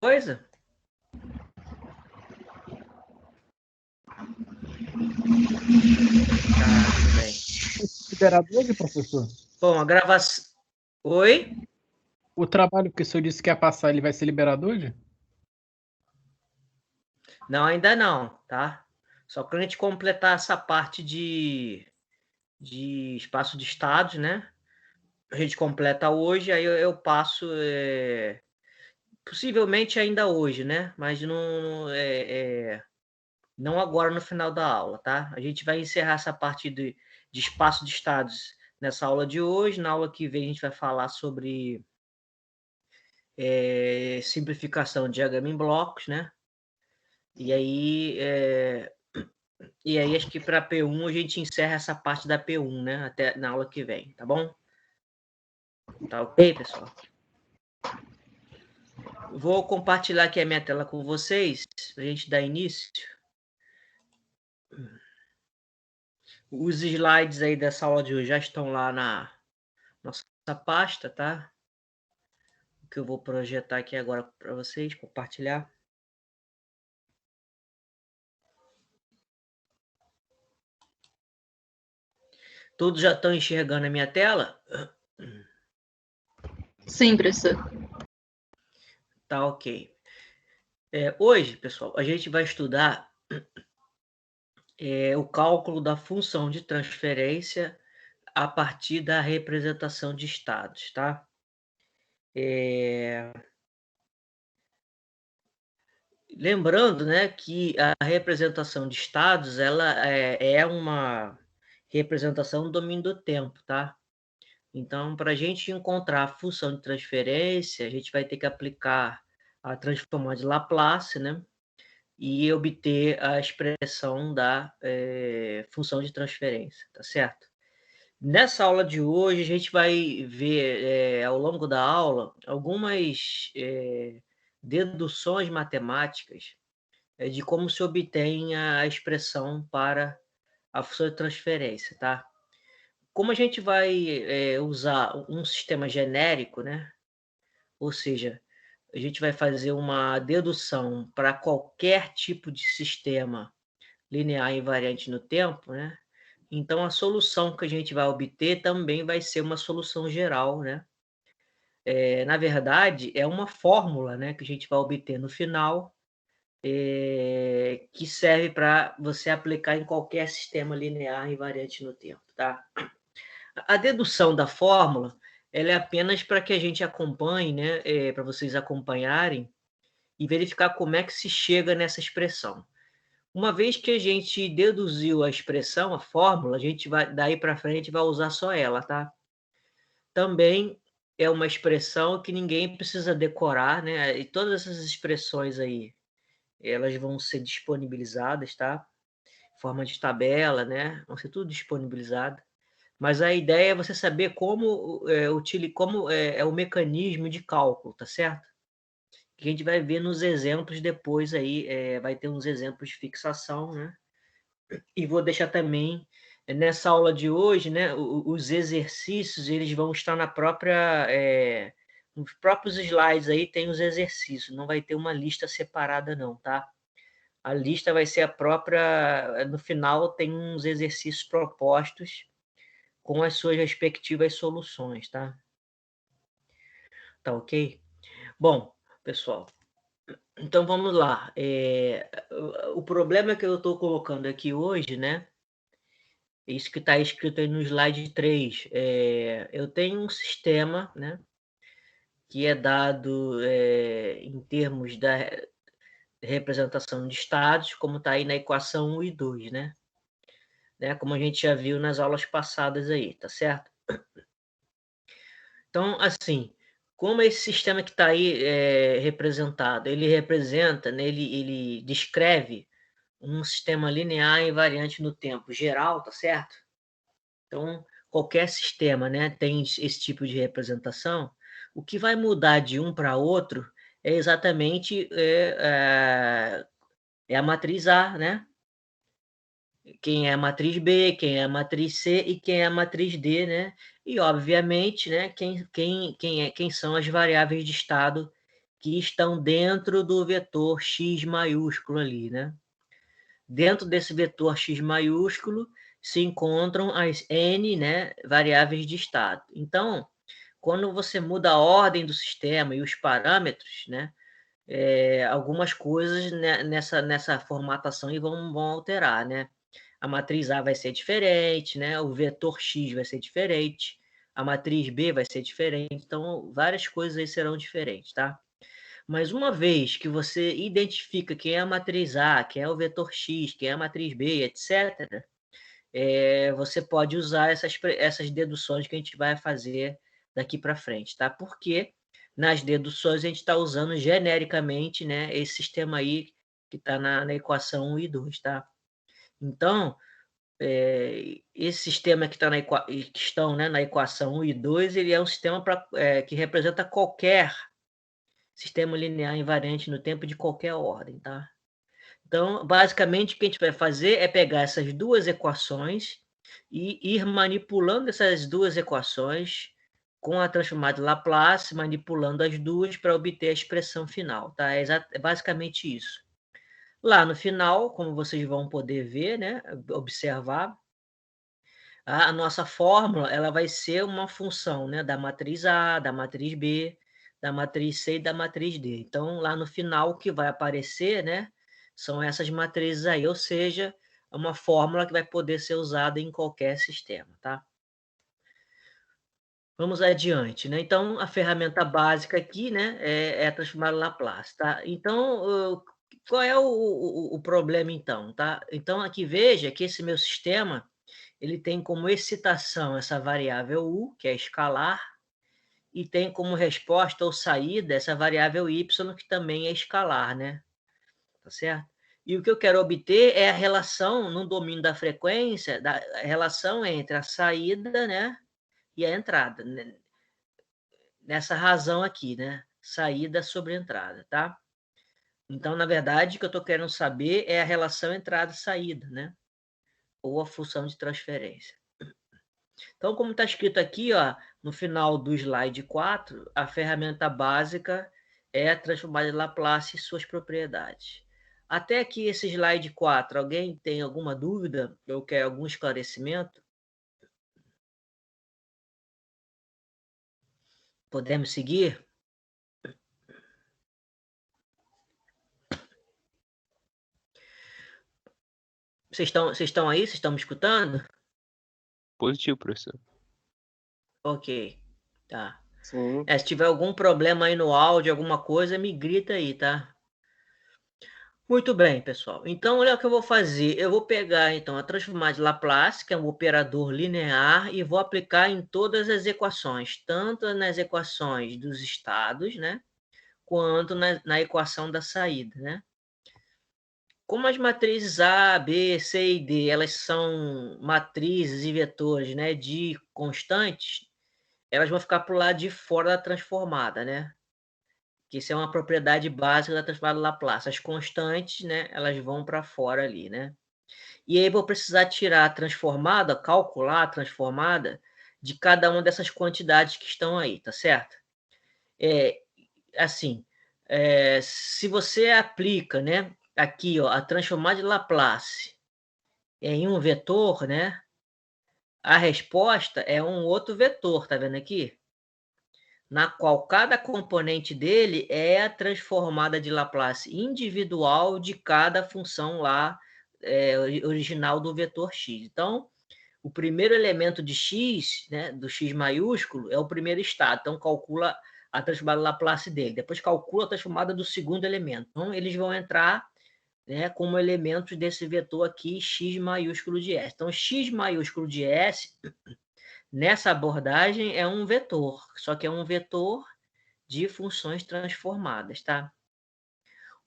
coisa? Tá, tudo bem. Liberado hoje, professor? Bom, a gravação. Oi? O trabalho que o senhor disse que ia passar, ele vai ser liberado hoje? Não, ainda não, tá? Só quando a gente completar essa parte de espaço de estados, né? A gente completa hoje, aí eu passo, possivelmente ainda hoje, né? Mas não agora no final da aula, tá? A gente vai encerrar essa parte de espaço de estados nessa aula de hoje. Na aula que vem a gente vai falar sobre simplificação de diagrama em blocos, né? E aí acho que para P1 a gente encerra essa parte da P1, né? Até na aula que vem, tá bom? Tá ok, pessoal? Vou compartilhar aqui a minha tela com vocês, para a gente dar início. Os slides aí dessa aula de hoje já estão lá na nossa pasta, tá? O que eu vou projetar aqui agora para vocês, compartilhar. Todos já estão enxergando a minha tela? Sim, professor. Tá ok. Hoje, pessoal, a gente vai estudar o cálculo da função de transferência a partir da representação de estados, tá? Lembrando, né, que a representação de estados ela é uma representação do domínio do tempo, tá? Então, para a gente encontrar a função de transferência, a gente vai ter que aplicar a transformada de Laplace, né? E obter a expressão da função de transferência, tá certo? Nessa aula de hoje, a gente vai ver, ao longo da aula, algumas deduções matemáticas de como se obtém a expressão para a função de transferência, tá? Como a gente vai usar um sistema genérico, né? Ou seja, a gente vai fazer uma dedução para qualquer tipo de sistema linear invariante no tempo, né? Então, a solução que a gente vai obter também vai ser uma solução geral, né? Na verdade, é uma fórmula, né, que a gente vai obter no final, que serve para você aplicar em qualquer sistema linear invariante no tempo, tá? A dedução da fórmula, ela é apenas para que a gente acompanhe, né, para vocês acompanharem e verificar como é que se chega nessa expressão. Uma vez que a gente deduziu a expressão, a fórmula, a gente vai, daí para frente, vai usar só ela, tá? Também é uma expressão que ninguém precisa decorar, né? E todas essas expressões aí, elas vão ser disponibilizadas, tá? Em forma de tabela, né? Vão ser tudo disponibilizado. Mas a ideia é você saber como é o mecanismo de cálculo, tá certo? Que a gente vai ver nos exemplos depois aí, vai ter uns exemplos de fixação, né? E vou deixar também nessa aula de hoje, né, os exercícios, eles vão estar na própria, nos próprios slides aí tem os exercícios, não vai ter uma lista separada não, tá? A lista vai ser a própria, no final tem uns exercícios propostos com as suas respectivas soluções, tá? Tá ok? Bom, pessoal, então vamos lá. O problema que eu estou colocando aqui hoje, né, isso que está escrito aí no slide 3. Eu tenho um sistema, né, que é dado em termos da representação de estados, como está aí na equação 1 e 2, né? Como a gente já viu nas aulas passadas aí, tá certo? Então, assim, como esse sistema que está aí representado, ele representa, né, ele descreve um sistema linear invariante no tempo geral, tá certo? Então, qualquer sistema, né, tem esse tipo de representação. O que vai mudar de um para outro é exatamente a matriz A, né? Quem é a matriz B, quem é a matriz C e quem é a matriz D, né? E, obviamente, né, quem são as variáveis de estado que estão dentro do vetor x maiúsculo ali, né? Dentro desse vetor x maiúsculo se encontram as n, né, variáveis de estado. Então, quando você muda a ordem do sistema e os parâmetros, né, algumas coisas, né, nessa formatação aí vão alterar, né? A matriz A vai ser diferente, né? O vetor X vai ser diferente, a matriz B vai ser diferente, então várias coisas aí serão diferentes, tá? Mas uma vez que você identifica quem é a matriz A, quem é o vetor X, quem é a matriz B, etc., você pode usar essas deduções que a gente vai fazer daqui para frente, tá? Porque nas deduções a gente está usando genericamente, né, esse sistema aí que está na equação 1 e 2, tá? Então, esse sistema que, que estão, né, na equação 1 e 2, ele é um sistema que representa qualquer sistema linear invariante no tempo de qualquer ordem, tá? Então, basicamente, o que a gente vai fazer é pegar essas duas equações e ir manipulando essas duas equações com a transformada de Laplace, manipulando as duas para obter a expressão final, tá? É basicamente isso. Lá no final, como vocês vão poder ver, né, observar, a nossa fórmula ela vai ser uma função, né, da matriz A, da matriz B, da matriz C e da matriz D. Então, lá no final, o que vai aparecer, né, são essas matrizes aí, ou seja, é uma fórmula que vai poder ser usada em qualquer sistema, tá? Vamos adiante, né? Então, a ferramenta básica aqui, né, é a transformada Laplace, tá? Então, qual é o problema, então, tá? Então, aqui veja que esse meu sistema, ele tem como excitação essa variável u, que é escalar, e tem como resposta ou saída essa variável y, que também é escalar, né? Tá certo? E o que eu quero obter é a relação no domínio da frequência, a relação entre a saída, né, e a entrada, né? Nessa razão aqui, né? Saída sobre entrada, tá? Então, na verdade, o que eu estou querendo saber é a relação entrada-saída, né? Ou a função de transferência. Então, como está escrito aqui, ó, no final do slide 4, a ferramenta básica é a transformada de Laplace e suas propriedades. Até aqui esse slide 4, alguém tem alguma dúvida ou quer algum esclarecimento? Podemos seguir? Vocês estão aí? Vocês estão me escutando? Positivo, professor. Ok, tá. Sim. Se tiver algum problema aí no áudio, alguma coisa, me grita aí, tá? Muito bem, pessoal. Então, olha o que eu vou fazer. Eu vou pegar, então, a transformada de Laplace, que é um operador linear, e vou aplicar em todas as equações, tanto nas equações dos estados, né, quanto na equação da saída, né? Como as matrizes A, B, C e D, elas são matrizes e vetores, né, de constantes, elas vão ficar para o lado de fora da transformada, né? Que isso é uma propriedade básica da transformada Laplace. As constantes, né, elas vão para fora ali, né? E aí vou precisar tirar a transformada, calcular a transformada de cada uma dessas quantidades que estão aí, tá certo? Assim, se você aplica, né, aqui, ó, a transformada de Laplace em um vetor, né, a resposta é um outro vetor, tá vendo aqui? Na qual cada componente dele é a transformada de Laplace individual de cada função lá original do vetor x. Então, o primeiro elemento de x, né, do x maiúsculo, é o primeiro estado. Então, calcula a transformada de Laplace dele. Depois calcula a transformada do segundo elemento. Então, eles vão entrar, né, como elementos desse vetor aqui, x maiúsculo de S. Então, x maiúsculo de S, nessa abordagem, é um vetor, só que é um vetor de funções transformadas, tá?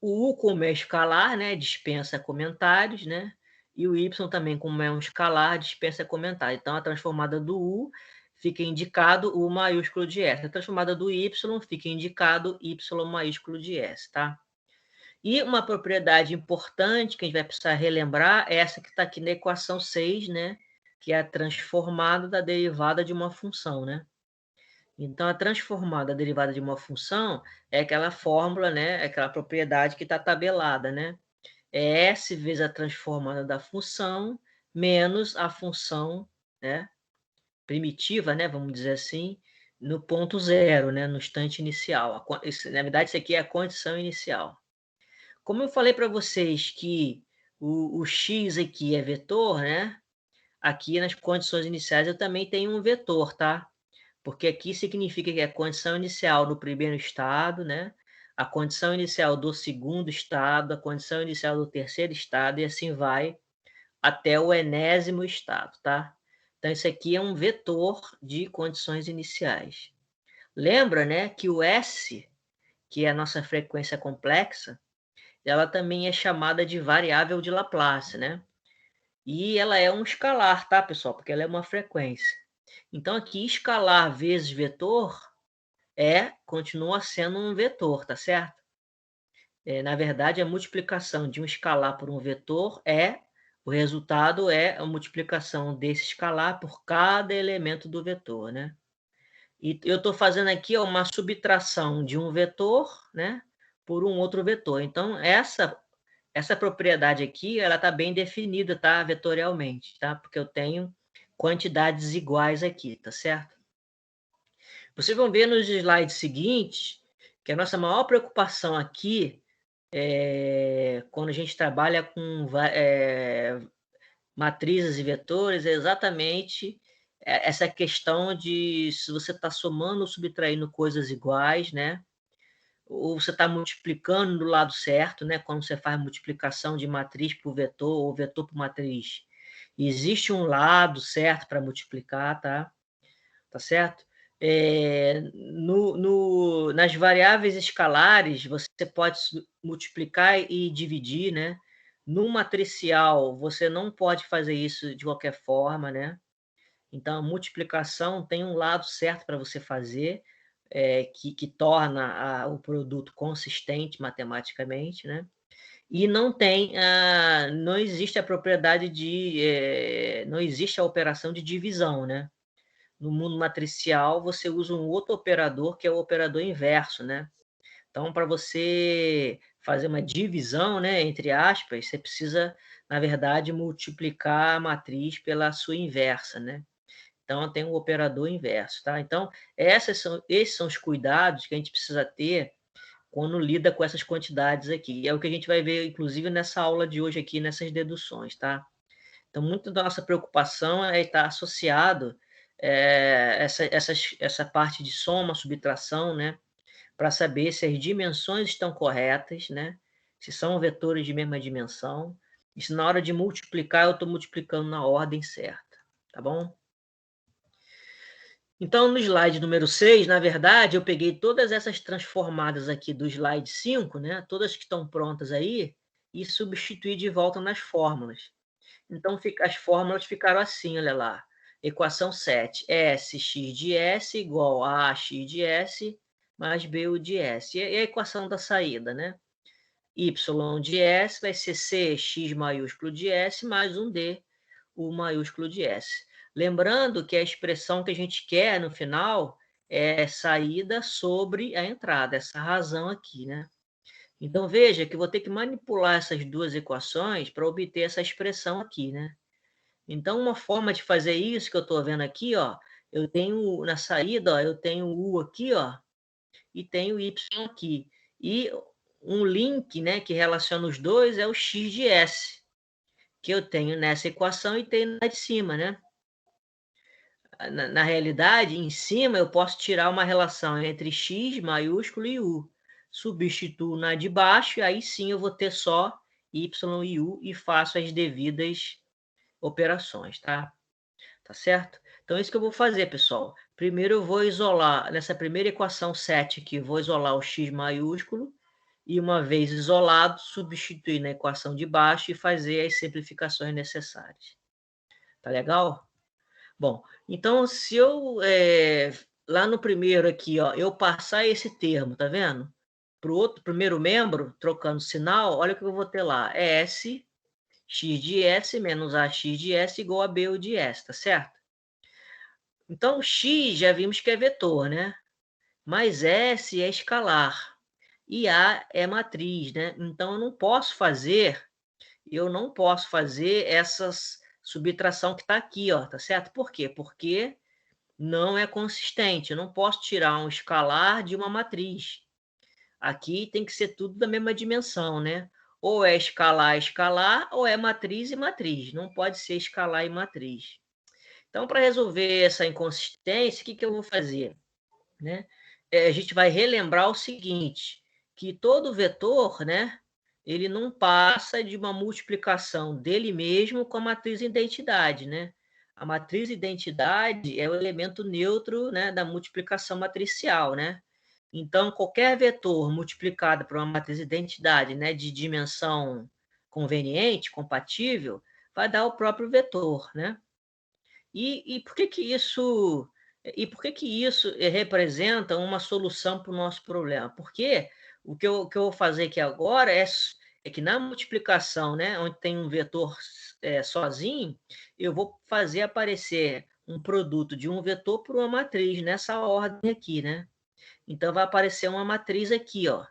O U, como é escalar, né, dispensa comentários, né? E o Y também, como é um escalar, dispensa comentários. Então, a transformada do U fica indicado U maiúsculo de S. A transformada do Y fica indicado Y maiúsculo de S, tá? E uma propriedade importante que a gente vai precisar relembrar é essa que está aqui na equação 6, né? Que é a transformada da derivada de uma função, né? Então, a transformada derivada de uma função é aquela fórmula, né? É aquela propriedade que está tabelada, né? É S vezes a transformada da função menos a função, né, primitiva, né, vamos dizer assim, no ponto zero, né, no instante inicial. Na verdade, isso aqui é a condição inicial. Como eu falei para vocês que o x aqui é vetor, né? Aqui nas condições iniciais eu também tenho um vetor, tá? Porque aqui significa que a condição inicial do primeiro estado, né? A condição inicial do segundo estado, a condição inicial do terceiro estado, e assim vai até o enésimo estado, tá? Então, isso aqui é um vetor de condições iniciais. Lembra, né, que o S, que é a nossa frequência complexa, ela também é chamada de variável de Laplace, né? E ela é um escalar, tá, pessoal? Porque ela é uma frequência. Então, aqui, escalar vezes vetor continua sendo um vetor, tá certo? Na verdade, a multiplicação de um escalar por um vetor o resultado é a multiplicação desse escalar por cada elemento do vetor, né? E eu estou fazendo aqui uma subtração de um vetor, né, por um outro vetor. Então, essa propriedade aqui, ela está bem definida, tá, vetorialmente, tá? Porque eu tenho quantidades iguais aqui, tá certo? Vocês vão ver nos slides seguintes que a nossa maior preocupação aqui quando a gente trabalha com matrizes e vetores, é exatamente essa questão de se você está somando ou subtraindo coisas iguais, né? Ou você está multiplicando do lado certo, né? Quando você faz multiplicação de matriz por vetor ou vetor por matriz. Existe um lado certo para multiplicar, tá? Tá certo? Nas variáveis escalares, você pode multiplicar e dividir, né? No matricial, você não pode fazer isso de qualquer forma, né? Então, a multiplicação tem um lado certo para você fazer, que torna o produto consistente matematicamente, né? E não existe a propriedade não existe a operação de divisão, né? No mundo matricial, você usa um outro operador, que é o operador inverso, né? Então, para você fazer uma divisão, né, entre aspas, você precisa, na verdade, multiplicar a matriz pela sua inversa, né? Então, tem um operador inverso, tá? Então, esses são os cuidados que a gente precisa ter quando lida com essas quantidades aqui. É o que a gente vai ver, inclusive, nessa aula de hoje aqui, nessas deduções, tá? Então, muito da nossa preocupação é estar associado essa parte de soma, subtração, né? Para saber se as dimensões estão corretas, né? Se são vetores de mesma dimensão, e se na hora de multiplicar eu estou multiplicando na ordem certa, tá bom? Então, no slide número 6, na verdade, eu peguei todas essas transformadas aqui do slide 5, né? Todas que estão prontas aí, e substituí de volta nas fórmulas. Então, as fórmulas ficaram assim, olha lá. Equação 7, Sx de S igual a AX de S mais BU de S. E a equação da saída, né? Y de S vai ser Cx maiúsculo de S mais um D, U maiúsculo de S. Lembrando que a expressão que a gente quer no final é saída sobre a entrada, essa razão aqui, né? Então, veja que eu vou ter que manipular essas duas equações para obter essa expressão aqui, né? Então, uma forma de fazer isso que eu estou vendo aqui, ó, eu tenho na saída, ó, eu tenho U aqui, ó, e tenho Y aqui. E um link, né, que relaciona os dois é o x de S, que eu tenho nessa equação e tenho na de cima, né? Na realidade, em cima eu posso tirar uma relação entre x maiúsculo e U. Substituo na de baixo, e aí sim eu vou ter só Y e U e faço as devidas operações, tá? Tá certo? Então, é isso que eu vou fazer, pessoal. Primeiro eu vou isolar, nessa primeira equação 7 aqui, vou isolar o x maiúsculo, e uma vez isolado, substituir na equação de baixo e fazer as simplificações necessárias. Tá legal? Bom, então, se eu, lá no primeiro aqui, ó, eu passar esse termo, tá vendo? Para o outro primeiro membro, trocando sinal, olha o que eu vou ter lá. É S, x de S menos AX de S igual a BU de S, tá certo? Então, x já vimos que é vetor, né? Mas S é escalar. E A é matriz, né? Então, eu não posso fazer essa subtração que está aqui, ó, tá certo? Por quê? Porque não é consistente. Eu não posso tirar um escalar de uma matriz. Aqui tem que ser tudo da mesma dimensão, né? Ou é escalar, escalar, ou é matriz e matriz. Não pode ser escalar e matriz. Então, para resolver essa inconsistência, o que eu vou fazer? Né? A gente vai relembrar o seguinte, que todo vetor, né, ele não passa de uma multiplicação dele mesmo com a matriz identidade, né? A matriz identidade é o elemento neutro, né, da multiplicação matricial, né? Então, qualquer vetor multiplicado por uma matriz identidade, né, de dimensão conveniente, compatível, vai dar o próprio vetor, né? E por que que isso representa uma solução para o nosso problema? Porque o que eu vou fazer aqui agora é que na multiplicação, né, onde tem um vetor sozinho, eu vou fazer aparecer um produto de um vetor por uma matriz, nessa ordem aqui, né? Então, vai aparecer uma matriz aqui, ó.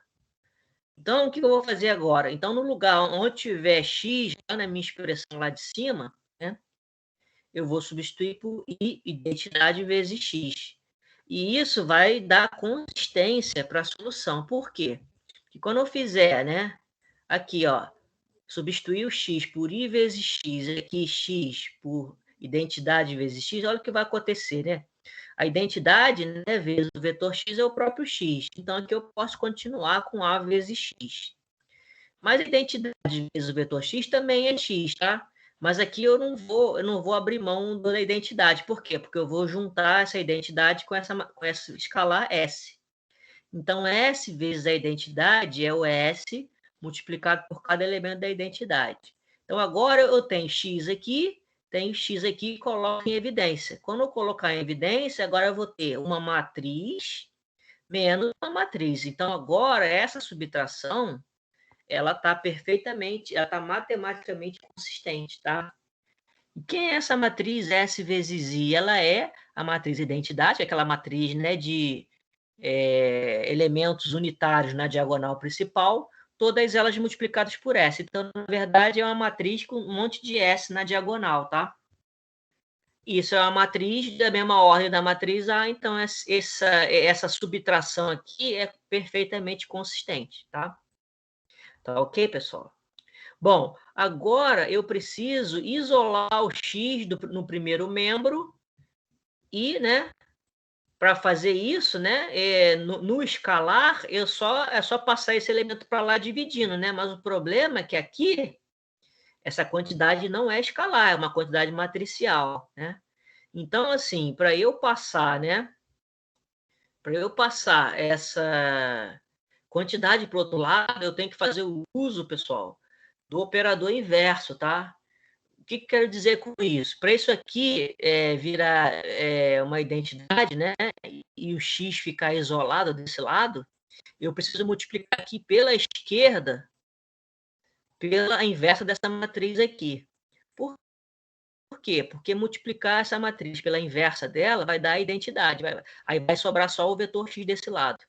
Então, o que eu vou fazer agora? Então, no lugar onde tiver x, lá na minha expressão lá de cima, né, eu vou substituir por I, identidade vezes X. E isso vai dar consistência para a solução. Por quê? Porque quando eu fizer, né, aqui, ó, substituir o X por I vezes X, aqui X por identidade vezes X, olha o que vai acontecer, né? A identidade, né, vezes o vetor X é o próprio X. Então, aqui eu posso continuar com A vezes X. Mas a identidade vezes o vetor x também é x, tá? Mas aqui eu não vou abrir mão da identidade. Por quê? Porque eu vou juntar essa identidade com essa escalar S. Então, S vezes a identidade é o S multiplicado por cada elemento da identidade. Então, agora eu tenho x aqui e coloco em evidência. Quando eu colocar em evidência, agora eu vou ter uma matriz menos uma matriz. Então, agora, essa subtração ela está matematicamente consistente, tá? E quem é essa matriz S vezes I? Ela é a matriz identidade, aquela matriz, né, de elementos unitários na diagonal principal, todas elas multiplicadas por S. Então, na verdade, é uma matriz com um monte de S na diagonal, Isso é uma matriz da mesma ordem da matriz A, então essa subtração aqui é perfeitamente consistente, tá? Tá ok, pessoal? Bom, agora eu preciso isolar o x no primeiro membro e, né, para fazer isso, né, no escalar, é só passar esse elemento para lá dividindo, né? Mas o problema é que aqui essa quantidade não é escalar, é uma quantidade matricial, né? Então, assim, para eu passar essa quantidade para o outro lado, eu tenho que fazer o uso, pessoal, do operador inverso, tá? O que quero dizer com isso? Para isso aqui virar uma identidade, né, e o x ficar isolado desse lado, eu preciso multiplicar aqui pela esquerda pela inversa dessa matriz aqui. Por quê? Porque multiplicar essa matriz pela inversa dela vai dar a identidade. Aí vai sobrar só o vetor x desse lado.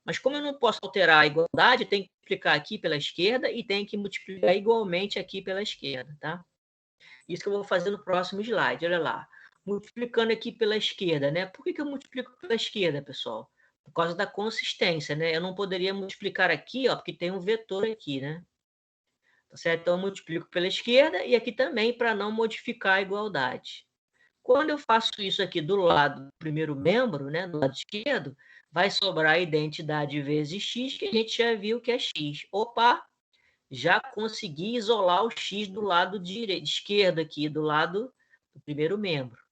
Mas como eu não posso alterar a igualdade, tem que multiplicar aqui pela esquerda e tem que multiplicar igualmente aqui pela esquerda, tá? Isso que eu vou fazer no próximo slide, olha lá. Multiplicando aqui pela esquerda, né? Por que eu multiplico pela esquerda, pessoal? Por causa da consistência, né? Eu não poderia multiplicar aqui, ó, porque tem um vetor aqui, né? Tá certo? Então, eu multiplico pela esquerda e aqui também para não modificar a igualdade. Quando eu faço isso aqui do lado do primeiro membro, né, do lado esquerdo, vai sobrar a identidade vezes x, que a gente já viu que é x. Opa, já consegui isolar o x do lado esquerdo aqui, do lado do primeiro membro.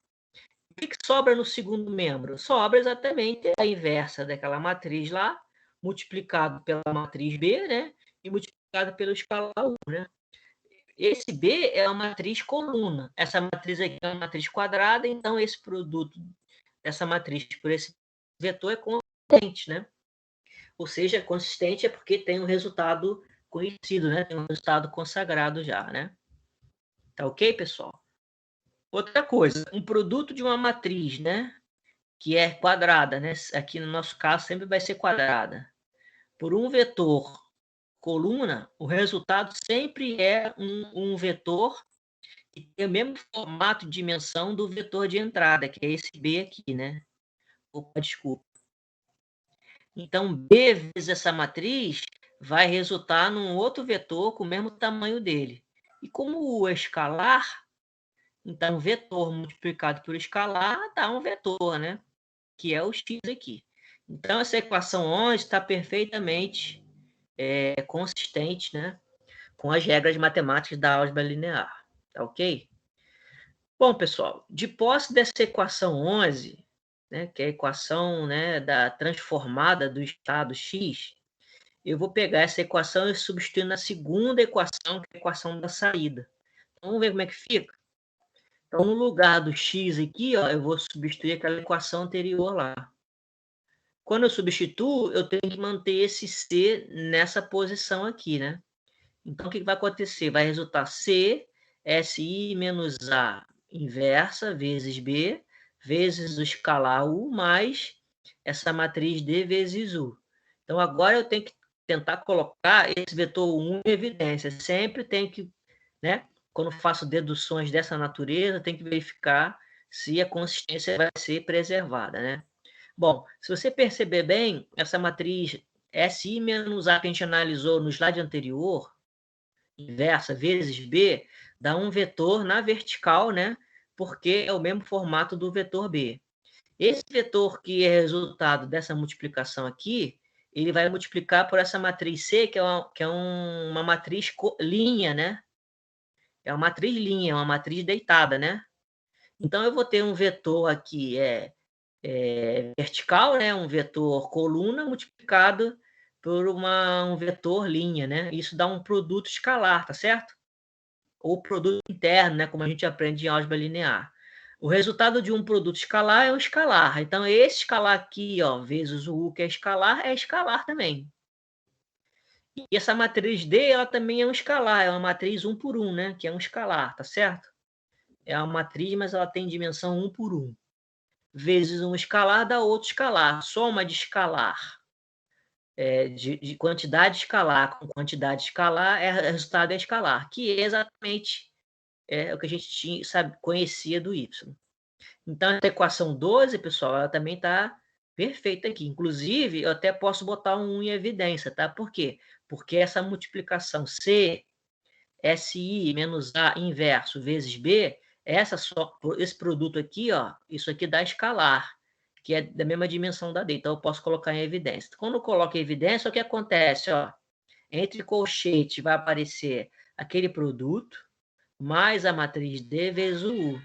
O que sobra no segundo membro? Sobra exatamente a inversa daquela matriz lá, multiplicado pela matriz B, né? E multiplicado pelo escalar 1, né? Esse B é uma matriz coluna. Essa matriz aqui é uma matriz quadrada, então esse produto dessa matriz por esse vetor é consistente, né? Ou seja, consistente é porque tem um resultado conhecido, né? Tem um resultado consagrado já, né? Tá ok, pessoal? Outra coisa, um produto de uma matriz, né? Que é quadrada, né? Aqui no nosso caso sempre vai ser quadrada. Por um vetor coluna, o resultado sempre é um vetor que tem o mesmo formato de dimensão do vetor de entrada, que é esse B aqui, né? Opa, desculpa. Então, B vezes essa matriz vai resultar num outro vetor com o mesmo tamanho dele. E como o é escalar, então vetor multiplicado por escalar dá um vetor, né? Que é o x aqui. Então, essa equação 11 está perfeitamente consistente, né? Com as regras matemáticas da álgebra linear. Tá ok? Bom, pessoal, de posse dessa equação 11, né, que é a equação, né, da transformada do estado x, eu vou pegar essa equação e substituir na segunda equação, que é a equação da saída. Então, vamos ver como é que fica? Então, no lugar do x aqui, ó, eu vou substituir aquela equação anterior lá. Quando eu substituo, eu tenho que manter esse c nessa posição aqui, né? Então, o que vai acontecer? Vai resultar C, SI menos A inversa vezes B, vezes o escalar U, mais essa matriz D vezes U. Então, agora eu tenho que tentar colocar esse vetor 1 em evidência. Sempre tem que, né? Quando faço deduções dessa natureza, tem que verificar se a consistência vai ser preservada, né? Bom, se você perceber bem, essa matriz SI menos A que a gente analisou no slide anterior, inversa vezes B, dá um vetor na vertical, né? Porque é o mesmo formato do vetor B. Esse vetor que é resultado dessa multiplicação aqui, ele vai multiplicar por essa matriz C, que é uma matriz linha, né? É uma matriz linha, é uma matriz deitada, né? Então, eu vou ter um vetor aqui vertical, né? Um vetor coluna multiplicado por um vetor linha, né? Isso dá um produto escalar, tá certo? Ou produto interno, né, como a gente aprende em álgebra linear. O resultado de um produto escalar é um escalar. Então, esse escalar aqui, ó, vezes o U, que é escalar também. E essa matriz D, ela também é um escalar, é uma matriz 1 por 1, né, que é um escalar, tá certo? É uma matriz, mas ela tem dimensão 1 por 1. Vezes um escalar dá outro escalar. Soma de escalar, de quantidade escalar com quantidade escalar, o resultado é escalar, que é exatamente o que a gente conhecia do y. Então, essa equação 12, pessoal, ela também está perfeita aqui. Inclusive, eu até posso botar um 1 em evidência, tá? Por quê? Porque essa multiplicação C, SI menos A inverso vezes B, esse produto aqui, ó, isso aqui dá escalar, que é da mesma dimensão da D. Então, eu posso colocar em evidência. Quando eu coloco em evidência, o que acontece? Ó, entre colchetes vai aparecer aquele produto, mais a matriz D vezes o U.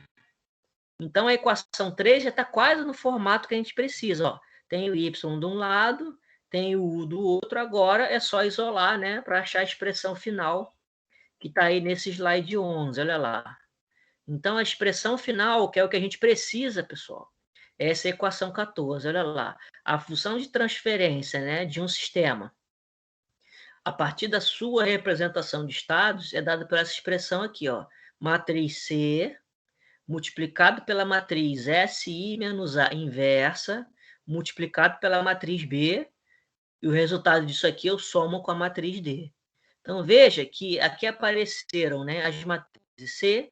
Então, a equação 3 já está quase no formato que a gente precisa. Ó. Tem o y de um lado, tem o u do outro, agora é só isolar, né, para achar a expressão final que está aí nesse slide 11, olha lá. Então, a expressão final, que é o que a gente precisa, pessoal, é essa equação 14, olha lá. A função de transferência, né, de um sistema, a partir da sua representação de estados, é dada por essa expressão aqui, ó, matriz C multiplicado pela matriz SI menos A inversa, multiplicado pela matriz B, e o resultado disso aqui eu somo com a matriz D. Então, veja que aqui apareceram, né, as matrizes C,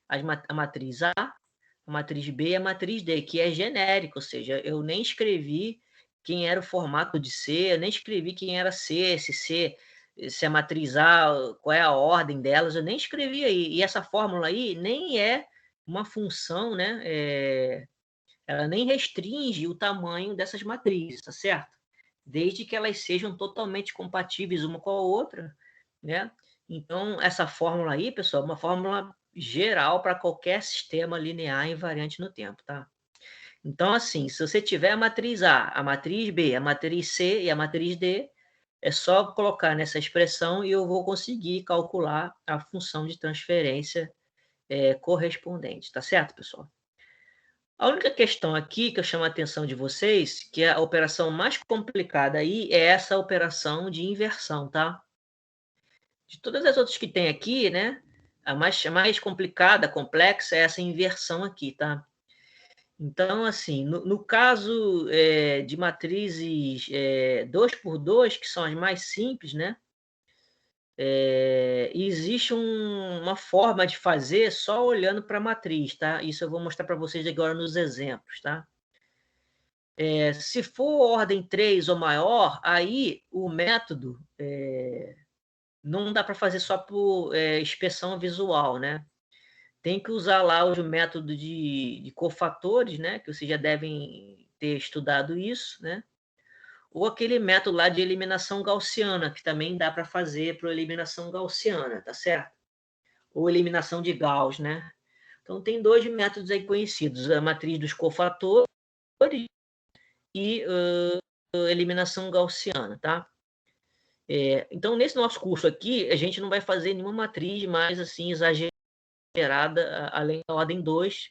a matriz A, a matriz B e a matriz D, que é genérico, ou seja, eu nem escrevi quem era o formato de C, eu nem escrevi quem era C, se a matriz A, qual é a ordem delas, eu nem escrevi aí. E essa fórmula aí nem é uma função, né? Ela nem restringe o tamanho dessas matrizes, tá certo? Desde que elas sejam totalmente compatíveis uma com a outra, né? Então, essa fórmula aí, pessoal, é uma fórmula geral para qualquer sistema linear invariante no tempo, tá? Então, assim, se você tiver a matriz A, a matriz B, a matriz C e a matriz D, é só colocar nessa expressão e eu vou conseguir calcular a função de transferência correspondente, tá certo, pessoal? A única questão aqui que eu chamo a atenção de vocês, que é a operação mais complicada aí, é essa operação de inversão, tá? De todas as outras que tem aqui, né? A mais complicada, complexa, é essa inversão aqui, tá? Então, assim, no caso de matrizes 2x2, que são as mais simples, né? Existe uma forma de fazer só olhando para a matriz, tá? Isso eu vou mostrar para vocês agora nos exemplos, tá? Se for ordem 3 ou maior, aí o método não dá para fazer só por inspeção visual, né? Tem que usar lá o método de cofatores, né? Que vocês já devem ter estudado isso, né? Ou aquele método lá de eliminação gaussiana, que também dá para fazer para eliminação gaussiana, tá certo? Ou eliminação de Gauss, né? Então, tem dois métodos aí conhecidos, a matriz dos cofatores e eliminação gaussiana, tá? Então, nesse nosso curso aqui, a gente não vai fazer nenhuma matriz mais assim exagerada, além da ordem 2,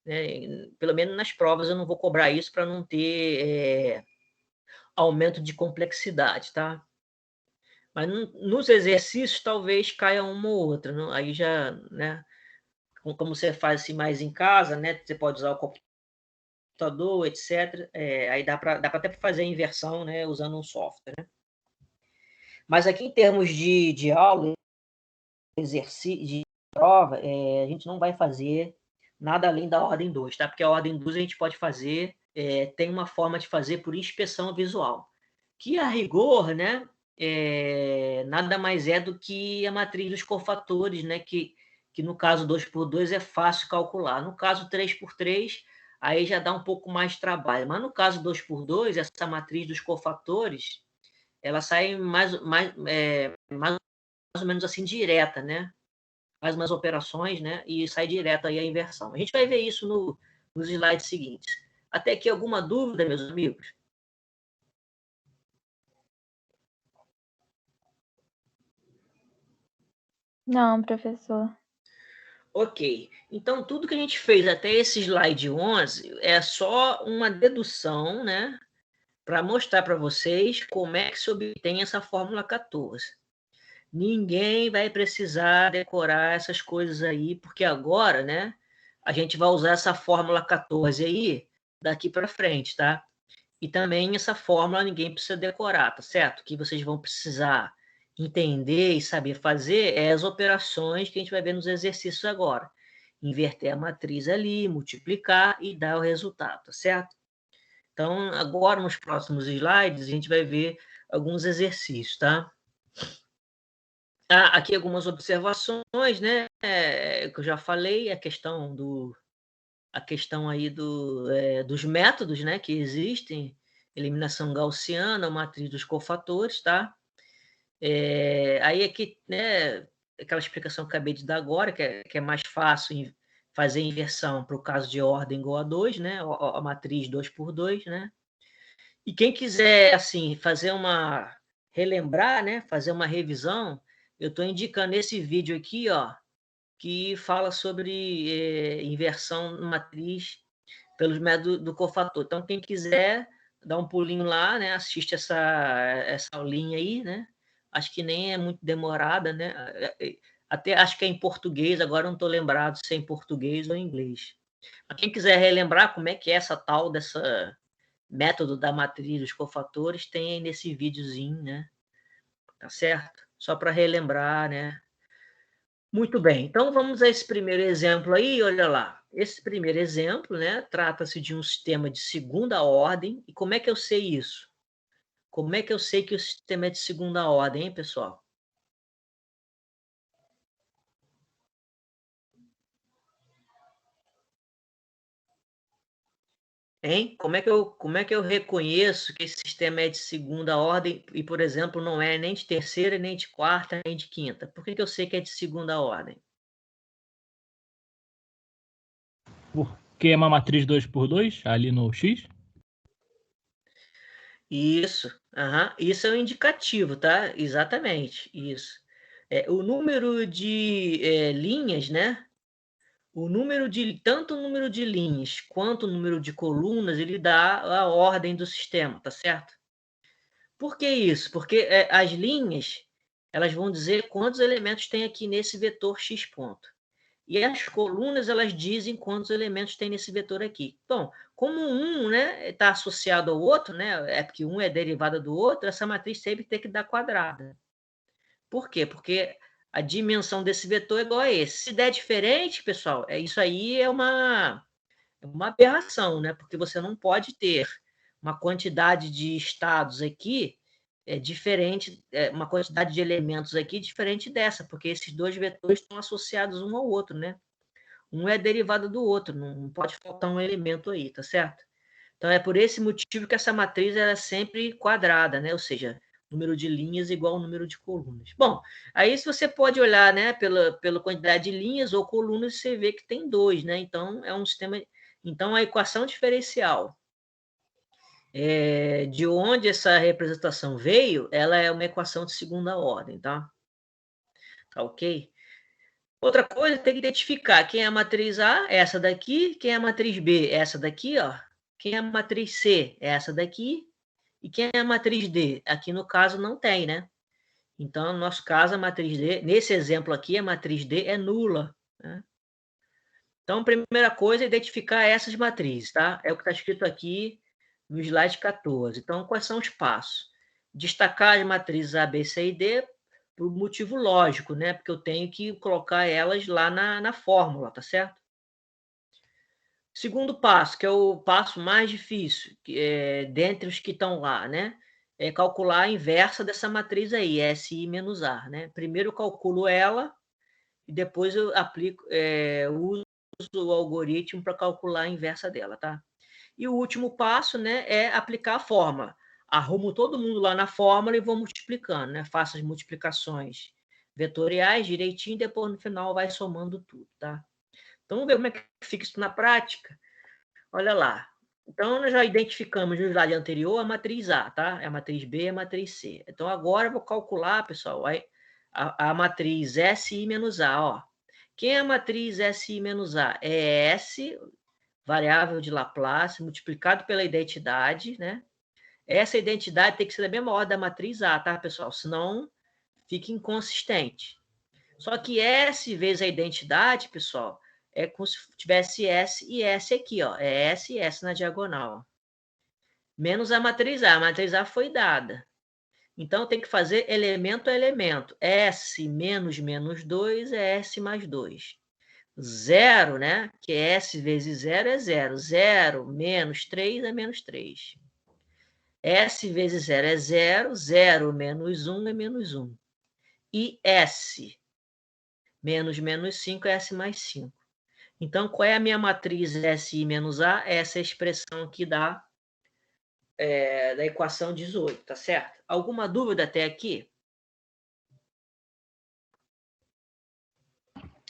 né? Pelo menos nas provas eu não vou cobrar isso para não ter aumento de complexidade, tá? Mas nos exercícios talvez caia uma ou outra, não? Aí já, né? Como você faz assim mais em casa, né? Você pode usar o computador, etc. Aí dá para até fazer a inversão, né? Usando um software, né? Mas aqui em termos de aula, exercício, de prova, a gente não vai fazer nada além da ordem 2, tá? Porque a ordem 2 a gente pode fazer, tem uma forma de fazer por inspeção visual, que a rigor, né? Nada mais é do que a matriz dos cofatores, né? Que no caso 2x2 é fácil calcular. No caso 3x3, aí já dá um pouco mais de trabalho. Mas no caso 2x2, essa matriz dos cofatores, ela sai mais ou menos assim direta, né? Faz umas operações, né? E sai direto aí a inversão. A gente vai ver isso nos slides seguintes. Até aqui alguma dúvida, meus amigos? Não, professor. Ok. Então, tudo que a gente fez até esse slide 11 é só uma dedução, né? Para mostrar para vocês como é que se obtém essa fórmula 14. Ninguém vai precisar decorar essas coisas aí, porque agora, né? A gente vai usar essa fórmula 14 aí daqui para frente, tá? E também essa fórmula ninguém precisa decorar, tá certo? O que vocês vão precisar entender e saber fazer é as operações que a gente vai ver nos exercícios agora. Inverter a matriz ali, multiplicar e dar o resultado, tá certo? Então, agora nos próximos slides, a gente vai ver alguns exercícios, tá? Aqui algumas observações, né? Que eu já falei, a questão aí dos métodos, né, que existem, eliminação gaussiana, matriz dos cofatores, tá? Aí aqui, né, aquela explicação que eu acabei de dar agora, que é mais fácil fazer inversão para o caso de ordem igual a 2, né, a matriz 2x2, né? E quem quiser, assim, relembrar, né, fazer uma revisão, eu estou indicando esse vídeo aqui, ó, que fala sobre inversão matriz pelos métodos do cofator. Então, quem quiser dar um pulinho lá, né, assiste essa aulinha aí, né? Acho que nem é muito demorada, né? Até acho que é em português, agora não estou lembrado se é em português ou em inglês. Mas quem quiser relembrar como é que é essa tal dessa método da matriz dos cofatores, tem aí nesse videozinho, né? Tá certo? Só para relembrar, né? Muito bem, então vamos a esse primeiro exemplo aí, olha lá. Esse primeiro exemplo, né, trata-se de um sistema de segunda ordem. E como é que eu sei isso? Como é que eu sei que o sistema é de segunda ordem, hein, pessoal? Hein? Como é que eu reconheço que esse sistema é de segunda ordem e, por exemplo, não é nem de terceira, nem de quarta, nem de quinta? Por que eu sei que é de segunda ordem? Porque é uma matriz 2x2 ali no X? Isso, isso é um indicativo, tá? Exatamente, isso. O número de linhas, né? Tanto o número de linhas quanto o número de colunas, ele dá a ordem do sistema, tá certo? Por que isso? Porque as linhas, elas vão dizer quantos elementos tem aqui nesse vetor x ponto. E as colunas, elas dizem quantos elementos tem nesse vetor aqui. Então, como um, né, está associado ao outro, né, é porque um é derivada do outro, essa matriz sempre tem que dar quadrada. Por quê? Porque a dimensão desse vetor é igual a esse. Se der diferente, pessoal, isso aí é uma aberração, né? Porque você não pode ter uma quantidade de estados aqui diferente, uma quantidade de elementos aqui diferente dessa, porque esses dois vetores estão associados um ao outro, né? Um é derivado do outro, não pode faltar um elemento aí, tá certo? Então, é por esse motivo que essa matriz é sempre quadrada, né? Ou seja, número de linhas igual ao número de colunas. Bom, aí se você pode olhar, né, pela quantidade de linhas ou colunas, você vê que tem 2, né? Então, é um sistema... Então, a equação diferencial de onde essa representação veio, ela é uma equação de segunda ordem, tá? Tá ok? Outra coisa, tem que identificar quem é a matriz A, essa daqui, quem é a matriz B, essa daqui, ó. Quem é a matriz C, essa daqui, e quem é a matriz D? Aqui no caso não tem, né? Então, no nosso caso, a matriz D, nesse exemplo aqui, a matriz D é nula, né? Então, a primeira coisa é identificar essas matrizes, tá? É o que está escrito aqui no slide 14. Então, quais são os passos? Destacar as matrizes A, B, C e D por motivo lógico, né? Porque eu tenho que colocar elas lá na fórmula, tá certo? Segundo passo, que é o passo mais difícil, dentre os que estão lá, né? É calcular a inversa dessa matriz aí, SI menos A, né? Primeiro eu calculo ela e depois eu aplico, uso o algoritmo para calcular a inversa dela, tá? E o último passo, né, é aplicar a fórmula. Arrumo todo mundo lá na fórmula e vou multiplicando, né? Faço as multiplicações vetoriais direitinho, depois no final vai somando tudo, tá? Então, vamos ver como é que fica isso na prática. Olha lá. Então, nós já identificamos no slide anterior a matriz A, tá? É a matriz B e a matriz C. Então, agora eu vou calcular, pessoal, a matriz SI menos A, ó. Quem é a matriz SI menos A? É S, variável de Laplace, multiplicado pela identidade, né? Essa identidade tem que ser da mesma ordem da matriz A, tá, pessoal? Senão fica inconsistente. Só que S vezes a identidade, pessoal, é como se tivesse S e S aqui, ó. É S e S na diagonal. Menos a matriz A. A matriz A foi dada. Então, tem que fazer elemento a elemento. S menos menos 2 é S mais 2. 0, né? Que é S vezes 0 é 0. 0 menos 3 é menos 3. S vezes 0 é 0. 0 menos 1 é menos 1. E S menos menos 5 é S mais 5. Então, qual é a minha matriz SI menos A? Essa é a expressão aqui da equação 18, tá certo? Alguma dúvida até aqui?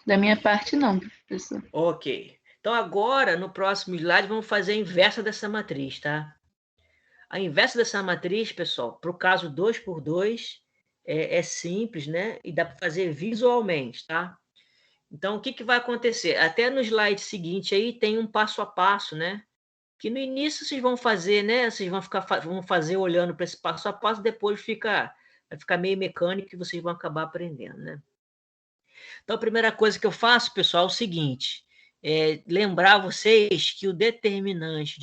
Da minha parte, não, professor. Ok. Então, agora, no próximo slide, vamos fazer a inversa dessa matriz, tá? A inversa dessa matriz, pessoal, para o caso 2 por 2, é simples, né? E dá para fazer visualmente, tá? Então, o que vai acontecer? Até no slide seguinte aí tem um passo a passo, né? Que no início vocês vão fazer, né? Vocês vão fazer olhando para esse passo a passo, depois vai ficar meio mecânico e vocês vão acabar aprendendo, né? Então, a primeira coisa que eu faço, pessoal, é o seguinte: lembrar vocês que o determinante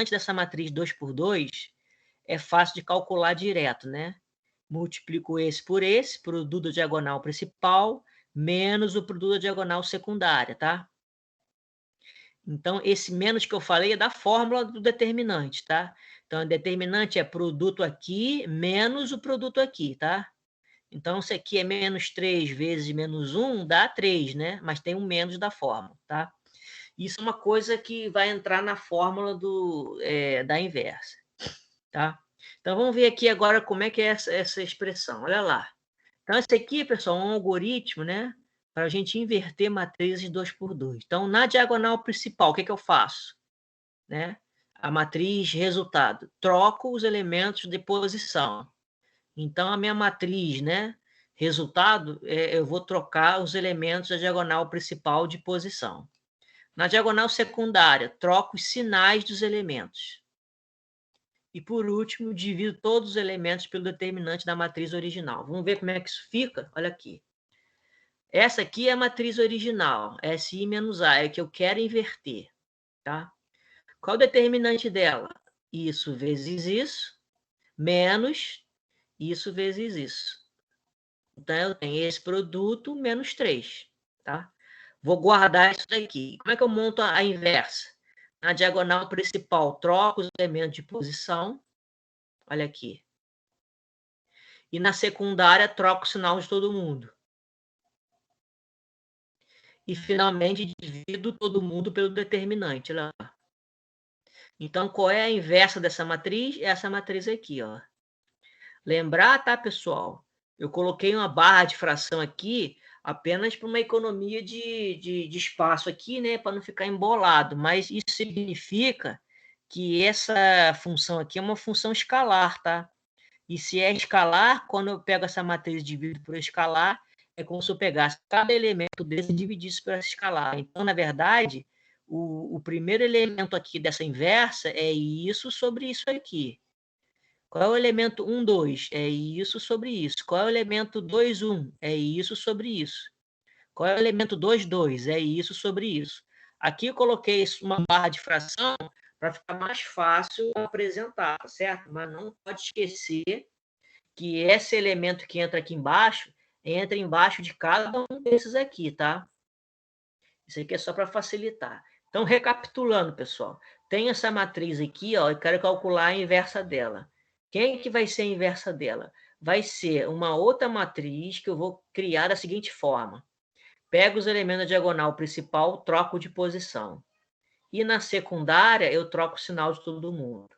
dessa matriz 2 por 2 é fácil de calcular direto, né? Multiplico esse, produto da diagonal principal, menos o produto da diagonal secundária, tá? Então, esse menos que eu falei é da fórmula do determinante, tá? Então, o determinante é produto aqui menos o produto aqui, tá? Então, se aqui é menos 3 vezes menos 1, dá 3, né? Mas tem um menos da fórmula, tá? Isso é uma coisa que vai entrar na fórmula da inversa, tá? Então, vamos ver aqui agora como é que é essa expressão. Olha lá. Então, esse aqui, pessoal, é um algoritmo, né? Para a gente inverter matrizes 2 por 2. Então, na diagonal principal, o que eu faço? Né? A matriz resultado. Troco os elementos de posição. Então, a minha matriz, né? Resultado, eu vou trocar os elementos da diagonal principal de posição. Na diagonal secundária, troco os sinais dos elementos. E, por último, divido todos os elementos pelo determinante da matriz original. Vamos ver como é que isso fica? Olha aqui. Essa aqui é a matriz original, SI menos A, é que eu quero inverter. Tá? Qual o determinante dela? Isso vezes isso, menos isso vezes isso. Então, eu tenho esse produto menos 3. Tá? Vou guardar isso daqui. Como é que eu monto a inversa? Na diagonal principal, troco os elementos de posição. Olha aqui. E na secundária, troco o sinal de todo mundo. E, finalmente, divido todo mundo pelo determinante. Olha lá. Então, qual é a inversa dessa matriz? Essa matriz aqui, ó. Lembrar, tá, pessoal? Eu coloquei uma barra de fração aqui apenas para uma economia de espaço aqui, né? Para não ficar embolado. Mas isso significa que essa função aqui é uma função escalar, tá? E se é escalar, quando eu pego essa matriz e divido por escalar, é como se eu pegasse cada elemento desse e dividisse por essa escalar. Então, na verdade, o primeiro elemento aqui dessa inversa é isso sobre isso aqui. Qual é o elemento 1, 2? É isso sobre isso. Qual é o elemento 2, 1? É isso sobre isso. Qual é o elemento 2, 2? É isso sobre isso. Aqui eu coloquei uma barra de fração para ficar mais fácil apresentar, certo? Mas não pode esquecer que esse elemento que entra aqui embaixo, entra embaixo de cada um desses aqui, tá? Isso aqui é só para facilitar. Então, recapitulando, pessoal, tem essa matriz aqui, ó, eu quero calcular a inversa dela. Quem que vai ser a inversa dela? Vai ser uma outra matriz que eu vou criar da seguinte forma. Pego os elementos da diagonal principal, troco de posição. E na secundária, eu troco o sinal de todo mundo.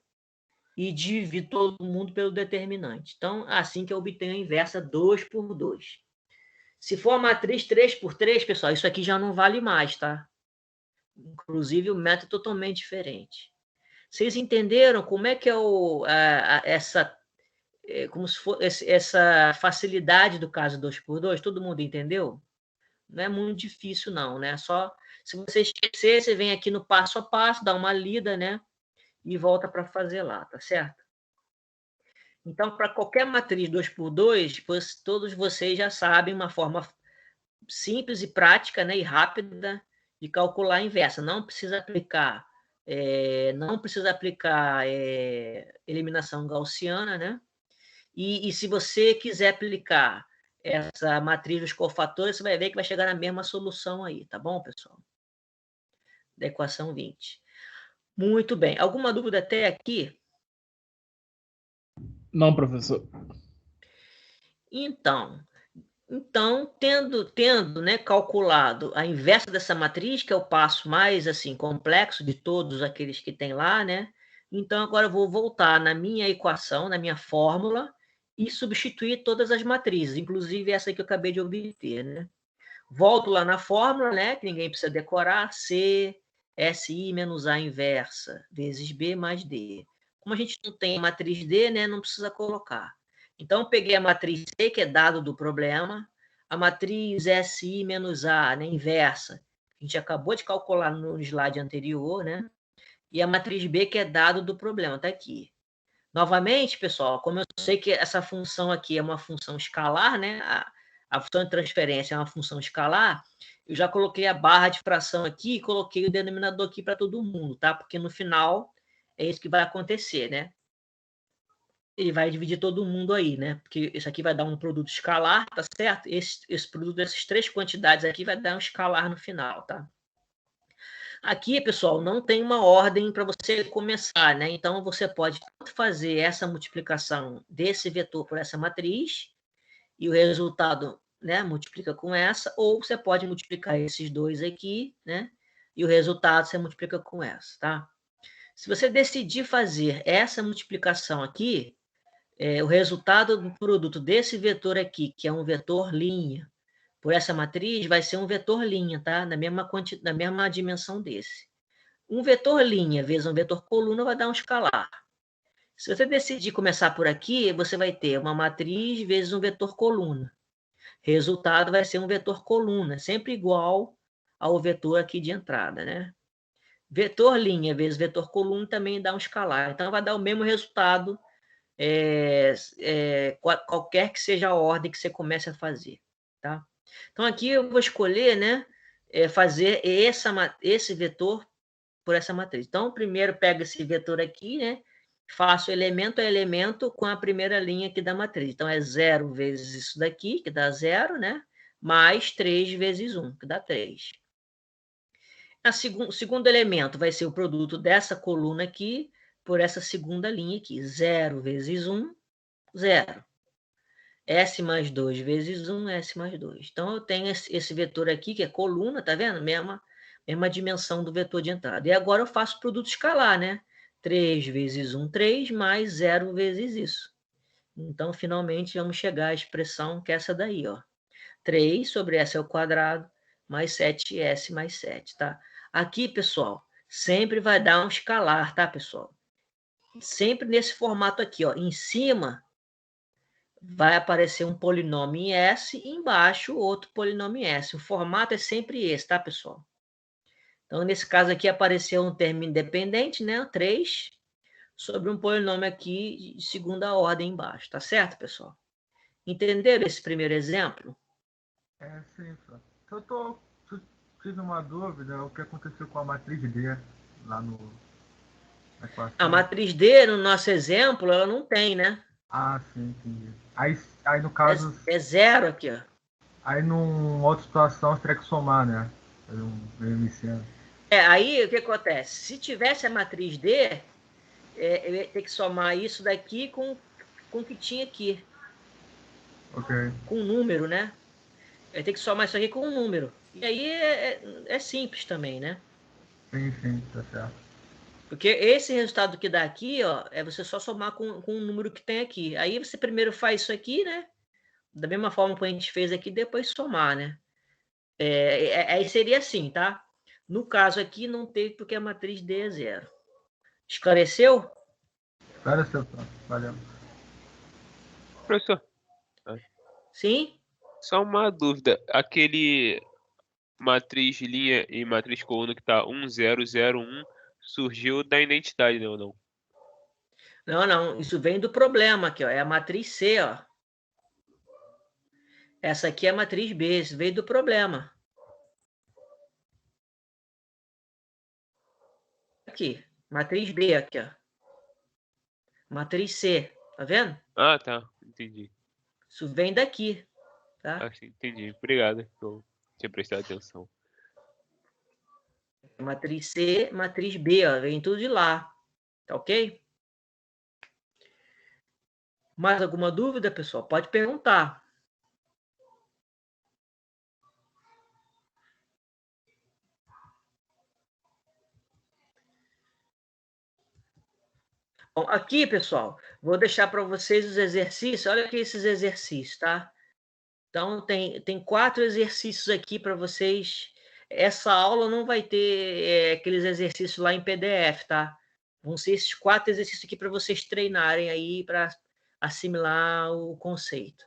E divido todo mundo pelo determinante. Então, assim que eu obtenho a inversa 2 por 2. Se for a matriz 3 por 3, pessoal, isso aqui já não vale mais, tá? Inclusive, o método é totalmente diferente. Vocês entenderam como é que é como se fosse essa facilidade do caso 2 por 2? Todo mundo entendeu? Não é muito difícil, não, né? Só se você esquecer, você vem aqui no passo a passo, dá uma lida, né? E volta para fazer lá, tá certo? Então, para qualquer matriz 2 por 2, todos vocês já sabem uma forma simples e prática, né, e rápida de calcular a inversa. Não precisa aplicar, eliminação gaussiana, né? E se você quiser aplicar essa matriz dos cofatores, você vai ver que vai chegar na mesma solução aí, tá bom, pessoal? Da equação 20. Muito bem. Alguma dúvida até aqui? Não, professor. Então, tendo, né, calculado a inversa dessa matriz, que é o passo mais assim complexo de todos aqueles que tem lá, né? Então, agora eu vou voltar na minha equação, na minha fórmula, e substituir todas as matrizes, inclusive essa que eu acabei de obter, né? Volto lá na fórmula, né, que ninguém precisa decorar, C, SI menos A inversa, vezes B mais D. Como a gente não tem a matriz D, né, não precisa colocar. Então, peguei a matriz C, que é dado do problema, a matriz SI menos A, né, inversa, a gente acabou de calcular no slide anterior, né, e a matriz B, que é dado do problema, está aqui. Novamente, pessoal, como eu sei que essa função aqui é uma função escalar, né, a função de transferência é uma função escalar, eu já coloquei a barra de fração aqui e coloquei o denominador aqui para todo mundo, tá? Porque no final é isso que vai acontecer, né? Ele vai dividir todo mundo aí, né? Porque isso aqui vai dar um produto escalar, tá certo? Esse produto dessas três quantidades aqui vai dar um escalar no final, tá? Aqui, pessoal, não tem uma ordem para você começar, né? Então, você pode fazer essa multiplicação desse vetor por essa matriz e o resultado, né, multiplica com essa, ou você pode multiplicar esses dois aqui, né? E o resultado você multiplica com essa, tá? Se você decidir fazer essa multiplicação aqui, o resultado do produto desse vetor aqui, que é um vetor linha, por essa matriz, vai ser um vetor linha, tá? Na mesma dimensão desse. Um vetor linha vezes um vetor coluna vai dar um escalar. Se você decidir começar por aqui, você vai ter uma matriz vezes um vetor coluna. Resultado vai ser um vetor coluna, sempre igual ao vetor aqui de entrada, né? Vetor linha vezes vetor coluna também dá um escalar. Então, vai dar o mesmo resultado, qualquer que seja a ordem que você comece a fazer. Tá? Então, aqui eu vou escolher, né, fazer esse vetor por essa matriz. Então, primeiro pego esse vetor aqui, né, faço elemento a elemento com a primeira linha aqui da matriz. Então, é 0 vezes isso daqui, que dá 0, né, mais 3 vezes 1, que dá 3. O segundo elemento vai ser o produto dessa coluna aqui por essa segunda linha aqui. 0 vezes 1, 0. S mais 2 vezes 1, S mais 2. Então, eu tenho esse vetor aqui, que é coluna, tá vendo? Mesma dimensão do vetor de entrada. E agora eu faço produto escalar, né? 3 vezes 1, 3, mais 0 vezes isso. Então, finalmente, vamos chegar à expressão que é essa daí, ó. 3 sobre S ao quadrado, mais 7S mais 7, tá? Aqui, pessoal, sempre vai dar um escalar, tá, pessoal? Sempre nesse formato aqui, ó. Em cima vai aparecer um polinômio em S e embaixo outro polinômio em S. O formato é sempre esse, tá, pessoal? Então, nesse caso aqui, apareceu um termo independente, né? 3, sobre um polinômio aqui de segunda ordem embaixo, tá certo, pessoal? Entenderam esse primeiro exemplo? Sim, só. Tive uma dúvida, o que aconteceu com a matriz D lá na equação? A matriz D, no nosso exemplo, ela não tem, né? Ah, sim, entendi. Aí no caso... É 0 aqui, ó. Aí numa outra situação você teria que somar, né? Fazer um MCN. Aí o que acontece? Se tivesse a matriz D, eu ia ter que somar isso daqui com o que tinha aqui. Ok. Com um número, né? Eu ia ter que somar isso aqui com um número. E aí é simples também, né? Sim, tá certo. Porque esse resultado que dá aqui, ó, é você só somar com o número que tem aqui. Aí você primeiro faz isso aqui, né? Da mesma forma que a gente fez aqui, depois somar, né? Aí seria assim, tá? No caso aqui, não teve porque a matriz D é 0. Esclareceu? Esclareceu, tá. Valeu. Professor, Sim? só uma dúvida. Aquele matriz linha e matriz coluna que tá 1, 0, 0, 1 surgiu da identidade, não, não? Não. Isso vem do problema aqui, ó. É a matriz C, ó. Essa aqui é a matriz B. Isso veio do problema. Aqui. Matriz B aqui, ó. Matriz C. Tá vendo? Ah, tá. Entendi. Isso vem daqui, tá? Ah, sim, entendi. Obrigado. Eu tinha prestado atenção. Matriz C, matriz B, ó. Vem tudo de lá. Tá ok? Mais alguma dúvida, pessoal? Pode perguntar. Bom, aqui, pessoal, vou deixar para vocês os exercícios. Olha aqui esses exercícios, tá? Então, tem 4 exercícios aqui para vocês. Essa aula não vai ter aqueles exercícios lá em PDF, tá? Vão ser esses 4 exercícios aqui para vocês treinarem aí para assimilar o conceito.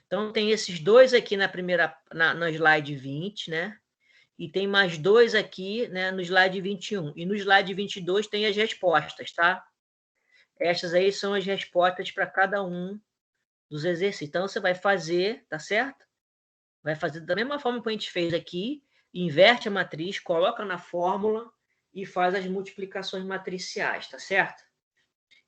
Então, tem esses 2 aqui no slide 20, né? E tem mais 2 aqui, né, no slide 21. E no slide 22 tem as respostas, tá? Estas aí são as respostas para cada um dos exercícios. Então, você vai fazer, tá certo? Vai fazer da mesma forma que a gente fez aqui, inverte a matriz, coloca na fórmula e faz as multiplicações matriciais, tá certo?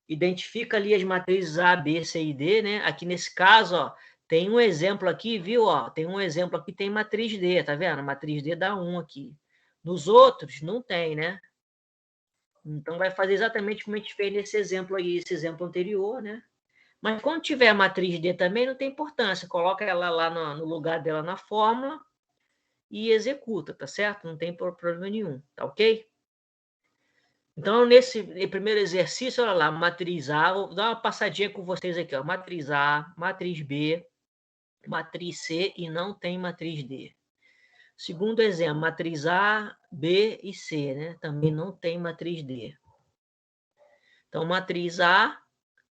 Identifica ali as matrizes A, B, C e D, né? Aqui nesse caso, ó, tem um exemplo aqui, viu? Ó, tem um exemplo aqui, tem matriz D, tá vendo? A matriz D dá 1 aqui. Nos outros, não tem, né? Então, vai fazer exatamente como a gente fez nesse exemplo aí, esse exemplo anterior, né? Mas quando tiver a matriz D também, não tem importância. Coloca ela lá no lugar dela na fórmula e executa, tá certo? Não tem problema nenhum, tá ok? Então, nesse primeiro exercício, olha lá, matriz A, vou dar uma passadinha com vocês aqui, ó. Matriz A, matriz B, matriz C e não tem matriz D. Segundo exemplo, matriz A, B e C, né? Também não tem matriz D. Então, matriz A,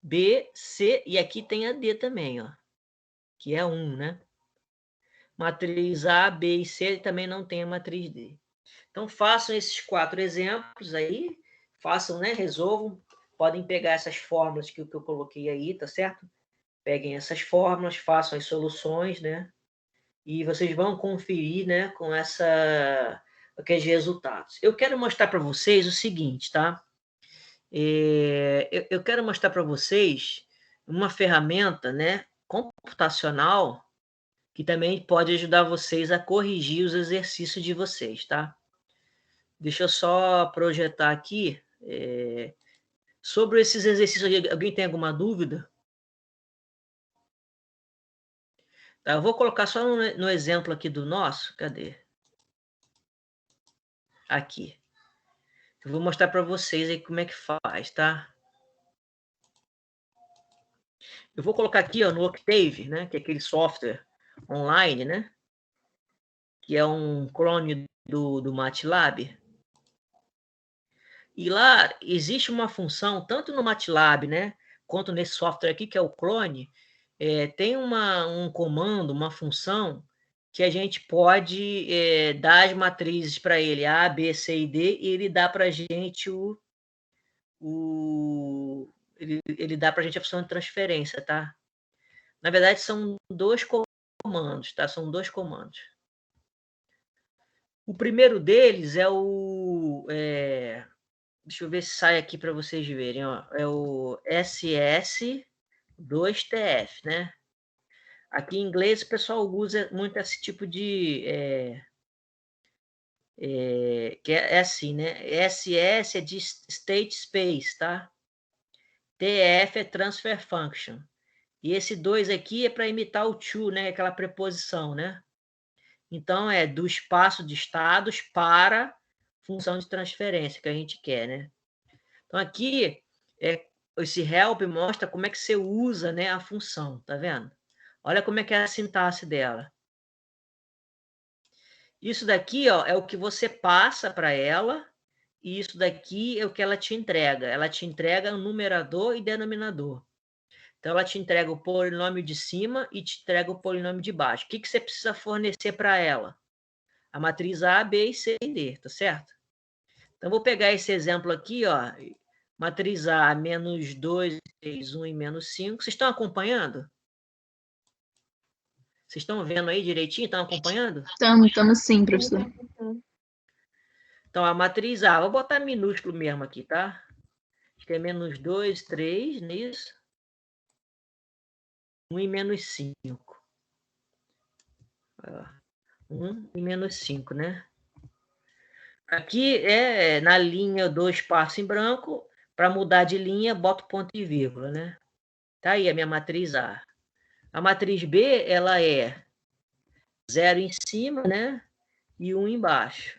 B, C, e aqui tem a D também, ó, que é 1, né? Matriz A, B e C também não tem a matriz D. Então, façam esses 4 exemplos aí, façam, né? Resolvam. Podem pegar essas fórmulas que eu coloquei aí, tá certo? Peguem essas fórmulas, façam as soluções, né? E vocês vão conferir, né, com aqueles resultados. Eu quero mostrar para vocês o seguinte, tá? Eu quero mostrar para vocês uma ferramenta, né, computacional que também pode ajudar vocês a corrigir os exercícios de vocês, tá? Deixa eu só projetar aqui. Sobre esses exercícios, alguém tem alguma dúvida? Tá, eu vou colocar só no exemplo aqui do nosso. Cadê? Aqui. Eu vou mostrar para vocês aí como é que faz, tá? Eu vou colocar aqui, ó, no Octave, né, que é aquele software online, né, que é um clone do MATLAB. E lá existe uma função, tanto no MATLAB, né, quanto nesse software aqui, que é o clone, tem um comando, uma função, que a gente pode dar as matrizes para ele, A, B, C e D, e ele dá para a gente ele dá para a gente a função de transferência, tá? Na verdade, são 2 comandos, tá? São 2 comandos. O primeiro deles é deixa eu ver se sai aqui para vocês verem, ó. É o SS2TF, né? Aqui em inglês o pessoal usa muito esse tipo de... que é assim, né? SS é de State Space, tá? TF é Transfer Function. E esse 2 aqui é para imitar o to, né? Aquela preposição, né? Então, é do espaço de estados para função de transferência que a gente quer, né? Então, aqui, esse help mostra como é que você usa, né, a função, tá vendo? Olha como é que é a sintaxe dela. Isso daqui, ó, é o que você passa para ela, e isso daqui é o que ela te entrega. Ela te entrega um numerador e denominador. Então, ela te entrega o polinômio de cima e te entrega o polinômio de baixo. O que você precisa fornecer para ela? A matriz A, B, C e D, tá certo? Então, vou pegar esse exemplo aqui, ó. Matriz A, menos 2, 3, 1 e menos 5. Vocês estão acompanhando? Vocês estão vendo aí direitinho? Estão acompanhando? Estamos sim, professor. Então, a matriz A, vou botar minúsculo mesmo aqui, tá? Acho que é menos 2, 3, nisso. 1 e menos 5. 1 e menos 5, né? Aqui é na linha 2 espaço em branco. Para mudar de linha, boto ponto e vírgula, né? Tá aí a minha matriz A. A matriz B, ela é 0 em cima, né? E 1 embaixo.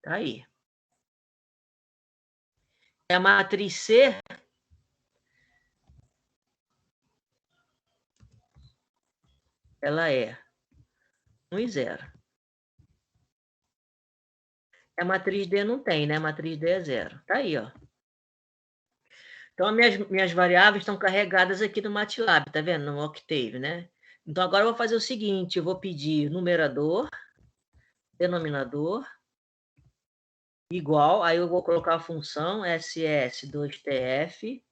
Tá aí. A matriz C, ela é 1 e 0. A matriz D não tem, né? A matriz D é 0. Tá aí, ó. Então, as minhas variáveis estão carregadas aqui no MATLAB, tá vendo? No Octave, né? Então, agora eu vou fazer o seguinte, eu vou pedir numerador, denominador, igual, aí eu vou colocar a função SS2TF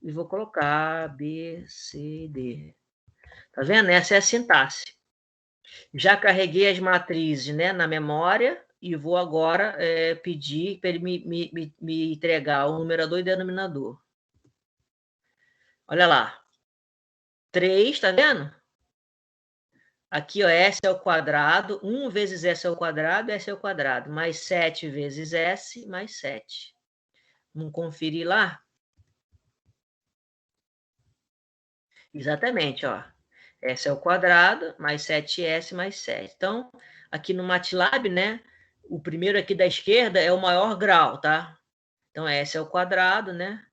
e vou colocar B, C, D. Tá vendo? Essa é a sintaxe. Já carreguei as matrizes, né, na memória e vou agora pedir para ele me entregar o numerador e denominador. Olha lá. 3, tá vendo? Aqui, ó, S é o quadrado, 1 vezes S é o quadrado, S é o quadrado, mais 7 vezes S, mais 7. Vamos conferir lá? Exatamente, ó. S é o quadrado, mais 7S, mais 7. Então, aqui no MATLAB, né, o primeiro aqui da esquerda é o maior grau, tá? Então, S é o quadrado, né?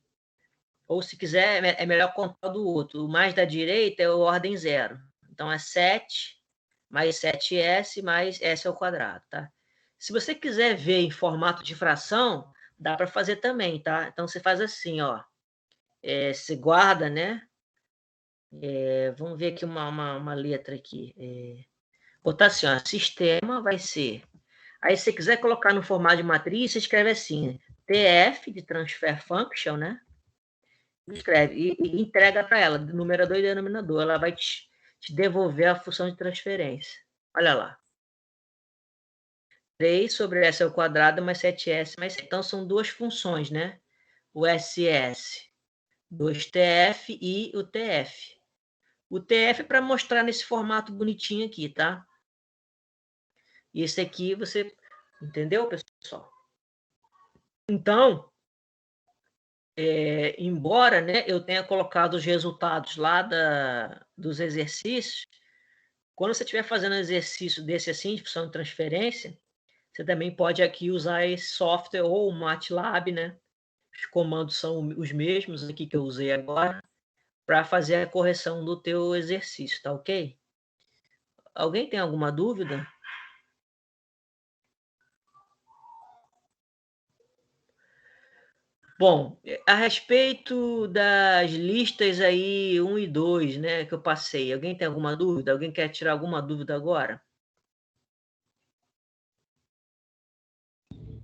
Ou, se quiser, é melhor contar do outro. O mais da direita é o ordem 0. Então, é 7 mais 7S mais S ao quadrado, tá? Se você quiser ver em formato de fração, dá para fazer também, tá? Então, você faz assim, ó. Você guarda, né? Vamos ver aqui uma letra aqui. Botar assim, ó. Sistema vai ser Aí, se você quiser colocar no formato de matriz, você escreve assim, TF, de Transfer Function, né? Escreve e entrega para ela, numerador e denominador. Ela vai te devolver a função de transferência. Olha lá. 3 sobre S ao quadrado mais 7S mais 7. Então, são duas funções, né? O SS, 2TF e o TF. O TF é para mostrar nesse formato bonitinho aqui, tá? E esse aqui você... Entendeu, pessoal? Então, embora, né, eu tenha colocado os resultados lá dos exercícios, quando você estiver fazendo um exercício desse assim, de função de transferência, você também pode aqui usar esse software ou o MATLAB, né? Os comandos são os mesmos aqui que eu usei agora, para fazer a correção do teu exercício, tá ok? Alguém tem alguma dúvida? Bom, a respeito das listas aí 1 e 2, né, que eu passei, alguém tem alguma dúvida? Alguém quer tirar alguma dúvida agora?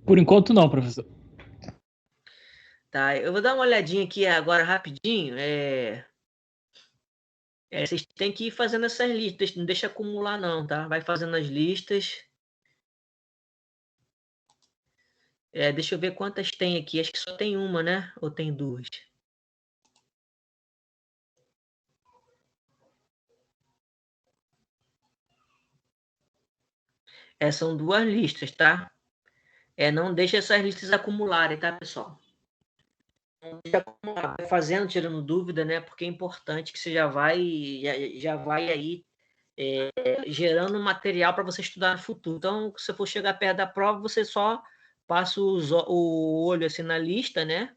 Por enquanto não, professor. Tá, eu vou dar uma olhadinha aqui agora rapidinho. Vocês têm que ir fazendo essas listas, não deixa acumular não, tá? Vai fazendo as listas. Deixa eu ver quantas tem aqui. Acho que só tem uma, né? Ou tem duas? São duas listas, tá? Não deixa essas listas acumularem, tá, pessoal? Não deixa acumular. Vai fazendo, tirando dúvida, né? Porque é importante que você já vai aí gerando material para você estudar no futuro. Então, se você for chegar perto da prova, você só passa o olho assim na lista, né?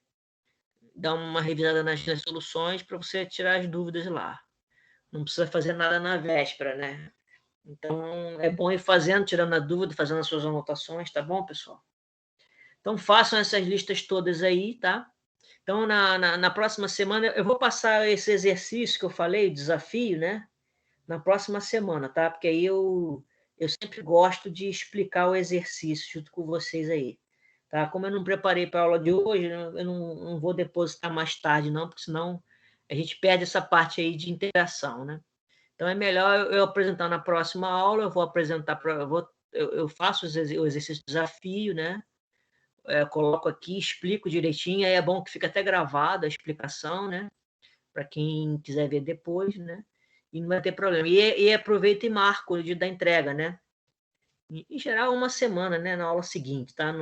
Dá uma revisada nas soluções para você tirar as dúvidas lá. Não precisa fazer nada na véspera, né? Então, é bom ir fazendo, tirando a dúvida, fazendo as suas anotações, tá bom, pessoal? Então, façam essas listas todas aí, tá? Então, na próxima semana, eu vou passar esse exercício que eu falei, o desafio, né? Na próxima semana, tá? Porque aí eu sempre gosto de explicar o exercício junto com vocês aí. Tá? Como eu não preparei para a aula de hoje, eu não vou depositar mais tarde, não, porque senão a gente perde essa parte aí de interação, né? Então é melhor eu apresentar na próxima aula, eu vou apresentar eu faço o exercício de desafio, né? Coloco aqui, explico direitinho, aí é bom que fica até gravado a explicação, né? Para quem quiser ver depois, né? E não vai ter problema. E aproveita e marca o dia da entrega, né? Em geral, uma semana, né? Na aula seguinte, tá?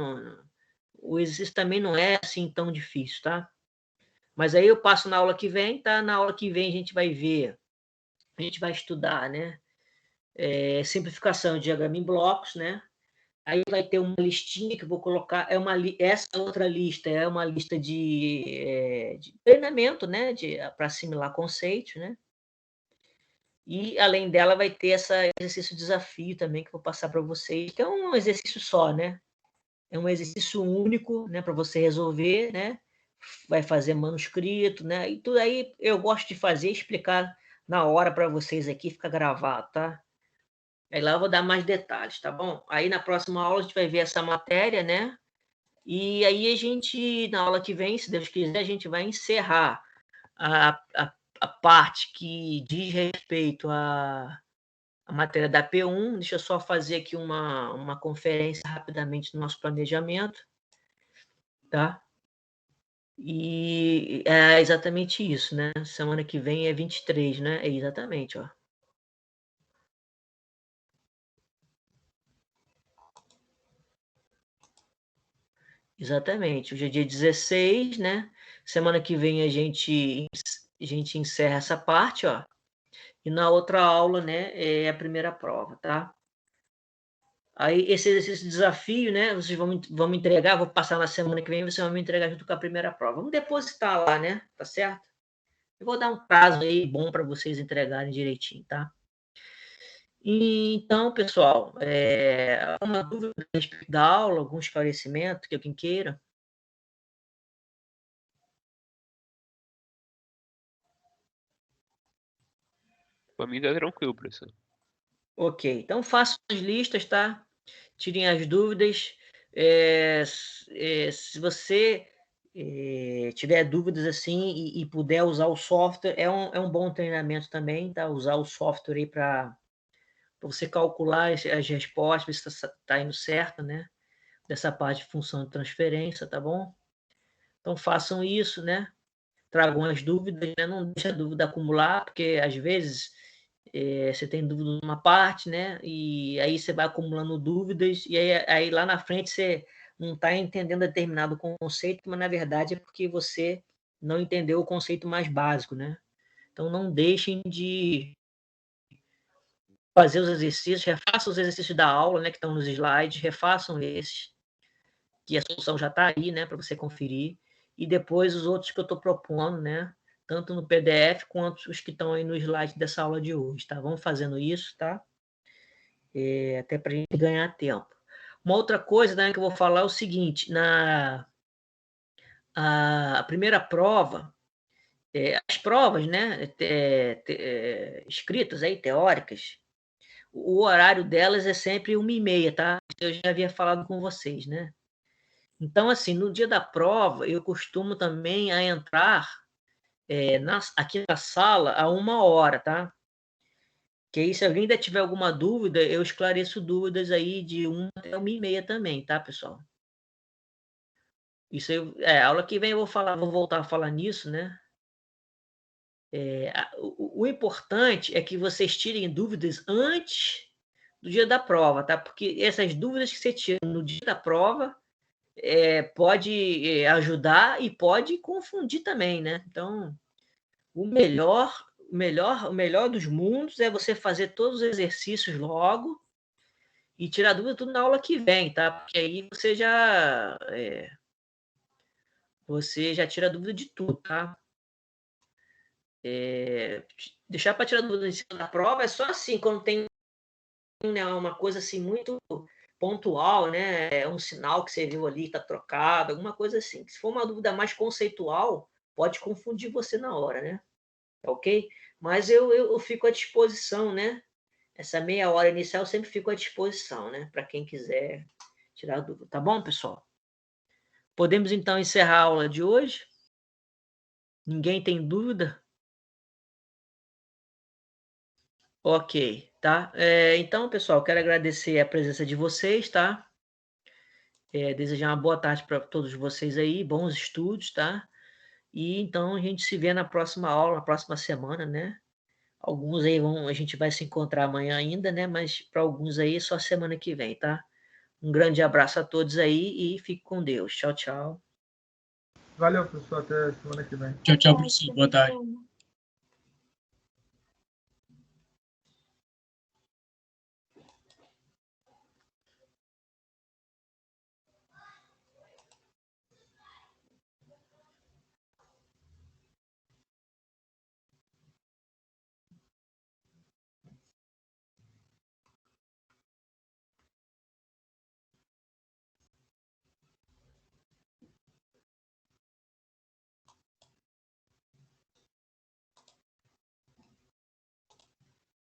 O exercício também não é assim tão difícil, tá? Mas aí eu passo na aula que vem, tá? Na aula que vem a gente vai ver, a gente vai estudar, né? Simplificação de diagrama em blocos, né? Aí vai ter uma listinha que eu vou colocar, essa outra lista é uma lista de treinamento, né? Para assimilar conceitos, né? E, além dela, vai ter esse exercício desafio também, que eu vou passar para vocês, que é um exercício só, né? É um exercício único, né, para você resolver, né? Vai fazer manuscrito, né? E tudo aí eu gosto de fazer, explicar na hora para vocês aqui, fica gravado, tá? Aí lá eu vou dar mais detalhes, tá bom? Aí na próxima aula a gente vai ver essa matéria, né? E aí a gente, na aula que vem, se Deus quiser, a gente vai encerrar a parte que diz respeito a matéria da P1. Deixa eu só fazer aqui uma conferência rapidamente do nosso planejamento, tá? E é exatamente isso, né? Semana que vem é 23, né? É exatamente, ó. Exatamente. Hoje é dia 16, né? Semana que vem a gente encerra essa parte, ó. E na outra aula, né, é a primeira prova, tá? Aí esse exercício de desafio, né? Vocês vão me entregar, vou passar na semana que vem, vocês vão me entregar junto com a primeira prova. Vamos depositar lá, né? Tá certo? Eu vou dar um prazo aí bom para vocês entregarem direitinho, tá? Então, pessoal, alguma dúvida a respeito da aula, algum esclarecimento que alguém queira? Pra mim tá tranquilo, professor. Ok, então façam as listas, tá? Tirem as dúvidas. Se você tiver dúvidas assim e puder usar o software, é um bom treinamento também, tá? Usar o software aí para você calcular as respostas, ver se está indo certo, né? Dessa parte de função de transferência, tá bom? Então façam isso, né? Tragam as dúvidas, né? Não deixe a dúvida acumular, porque às vezes você tem dúvida numa parte, né? E aí você vai acumulando dúvidas, e aí lá na frente você não está entendendo determinado conceito, mas na verdade é porque você não entendeu o conceito mais básico, né? Então não deixem de fazer os exercícios, refaçam os exercícios da aula, né? Que estão nos slides, refaçam esses, que a solução já está aí, né? Para você conferir. E depois os outros que eu estou propondo, né? Tanto no PDF quanto os que estão aí no slide dessa aula de hoje, tá? Vamos fazendo isso, tá? Até para a gente ganhar tempo. Uma outra coisa, né, que eu vou falar é o seguinte: a primeira prova, as provas, né, escritas aí, teóricas, o horário delas é sempre 1h30, tá? Eu já havia falado com vocês, né? Então, assim, no dia da prova, eu costumo também a entrar aqui na sala a 1h, tá? Que aí, se alguém ainda tiver alguma dúvida, eu esclareço dúvidas aí de 1 até 1h30 também, tá, pessoal? Isso aí, a aula que vem eu vou voltar a falar nisso, né? O importante é que vocês tirem dúvidas antes do dia da prova, tá? Porque essas dúvidas que você tira no dia da prova pode ajudar e pode confundir também, né? Então, o melhor dos mundos é você fazer todos os exercícios logo e tirar dúvida tudo na aula que vem, tá? Porque aí você já tira dúvida de tudo, tá? Deixar para tirar dúvida em cima da prova é só assim, quando tem, né, uma coisa assim muito pontual, né? Um sinal que você viu ali, está trocado, alguma coisa assim. Se for uma dúvida mais conceitual, pode confundir você na hora, né? Ok? Mas eu fico à disposição, né? Essa meia hora inicial eu sempre fico à disposição, né? Para quem quiser tirar dúvida. Tá bom, pessoal? Podemos então encerrar a aula de hoje? Ninguém tem dúvida? Ok, tá? Então, pessoal, quero agradecer a presença de vocês, tá? Desejar uma boa tarde para todos vocês aí, bons estudos, tá? E então a gente se vê na próxima aula, na próxima semana, né? Alguns aí a gente vai se encontrar amanhã ainda, né? Mas para alguns aí só semana que vem, tá? Um grande abraço a todos aí e fique com Deus. Tchau, tchau. Valeu, pessoal. Até semana que vem. Tchau, professor. Boa tarde.